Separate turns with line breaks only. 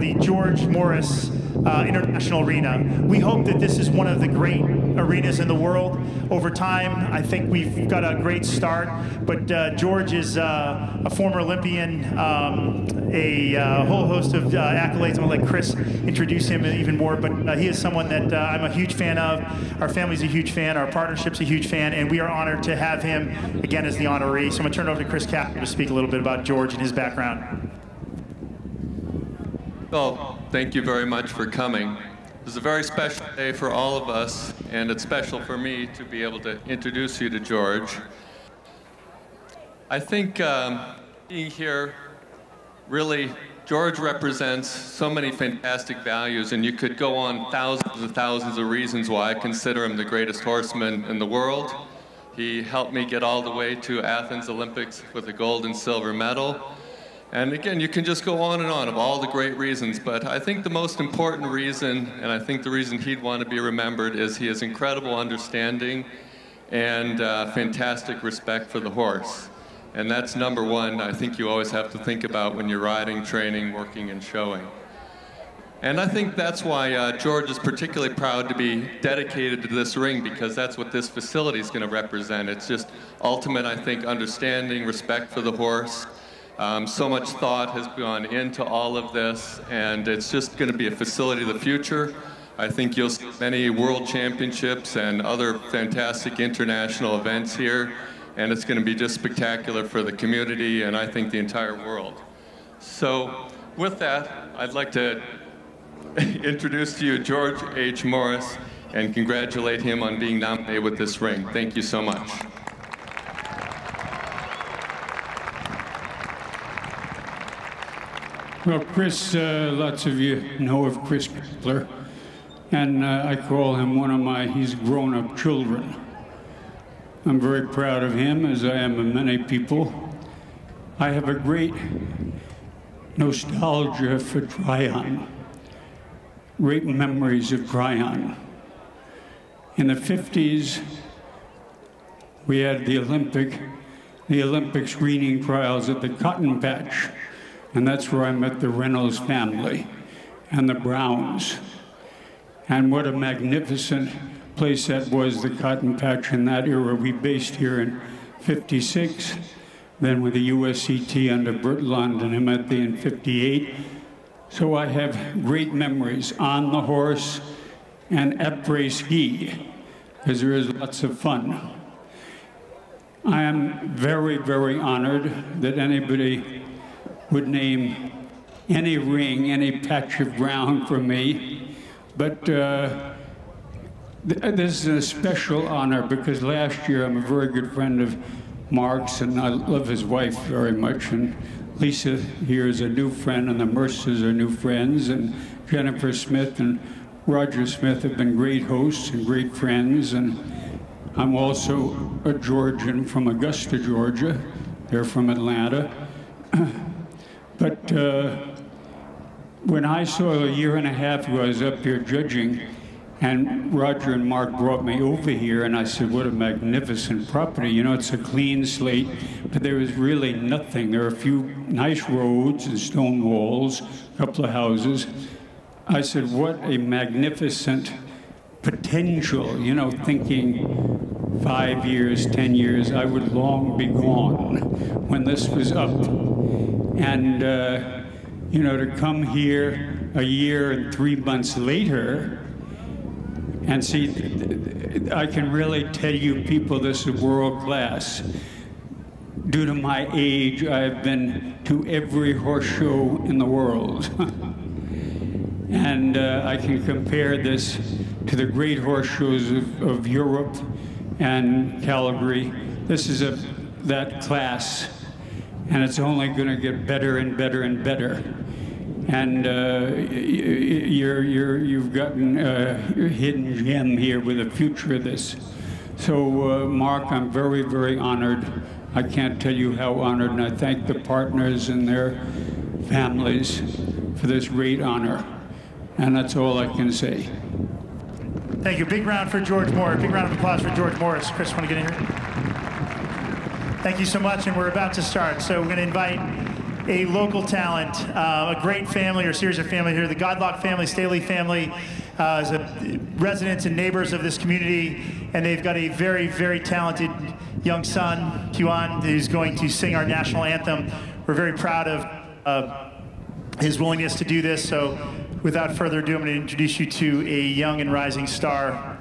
the George Morris International Arena. We hope that this is one of the great arenas in the world. Over time, I think we've got a great start, but George is a former Olympian, a whole host of accolades. I'm gonna let Chris introduce him even more, but he is someone that I'm a huge fan of. Our family's a huge fan, our partnership's a huge fan, and we are honored to have him again as the honoree. So I'm gonna turn it over to Chris Katherine to speak a little bit about George and his background.
Well, thank you very much for coming. This is a very special day for all of us, and it's special for me to be able to introduce you to George. I think being here, really, George represents so many fantastic values, and you could go on thousands and thousands of reasons why I consider him the greatest horseman in the world. He helped me get all the way to Athens Olympics with a gold and silver medal. And again, you can just go on and on of all the great reasons, but I think the most important reason, and I think the reason he'd want to be remembered, is he has incredible understanding and fantastic respect for the horse. And that's number one, I think you always have to think about when you're riding, training, working, and showing. And I think that's why George is particularly proud to be dedicated to this ring, because that's what this facility is going to represent. It's just ultimate, I think, understanding, respect for the horse. So much thought has gone into all of this, and it's just going to be a facility of the future. I think you'll see many world championships and other fantastic international events here, and it's going to be just spectacular for the community and I think the entire world. So with that, I'd like to introduce to you George H. Morris and congratulate him on being nominated with this ring. Thank you so much.
Well, Chris, lots of you know of Chris Kessler, and I call him one of he's grown-up children. I'm very proud of him, as I am of many people. I have a great nostalgia for Tryon, great memories of Tryon. In the 50s, we had the Olympic screening trials at the Cotton Patch. And that's where I met the Reynolds family and the Browns. And what a magnificent place that was, the Cotton Patch in that era. We based here in '56, then with the USCT under Burt Lund and Emmett in '58. So I have great memories on the horse and après ski, because there is lots of fun. I am very, very honored that anybody would name any ring, any patch of ground for me. But this is a special honor because last year I'm a very good friend of Mark's and I love his wife very much. And Lisa here is a new friend and the Mercers are new friends. And Jennifer Smith and Roger Smith have been great hosts and great friends. And I'm also a Georgian from Augusta, Georgia. They're from Atlanta. But when I saw a year and a half ago, I was up here judging, and Roger and Mark brought me over here, and I said, what a magnificent property. You know, it's a clean slate, but there is really nothing. There are a few nice roads and stone walls, a couple of houses. I said, what a magnificent potential, you know, thinking 5 years, 10 years, I would long be gone when this was up. And, you know, to come here a year and 3 months later and see, I can really tell you people this is world class. Due to my age, I've been to every horse show in the world. And I can compare this to the great horse shows of Europe and Calgary. This is that class. And it's only going to get better and better and better. And you've gotten a hidden gem here with the future of this. So, Mark, I'm very, very honored. I can't tell you how honored, and I thank the partners and their families for this great honor. And that's all I can say.
Thank you. Big round for George Morris. Big round of applause for George Morris. Chris, want to get in here? Thank you so much, and we're about to start. So we're going to invite a local talent, a great family or series of family here. The Godlock family, Staley family, is residents and neighbors of this community, and they've got a very, very talented young son, Tryon, who's going to sing our national anthem. We're very proud of his willingness to do this. So without further ado, I'm going to introduce you to a young and rising star,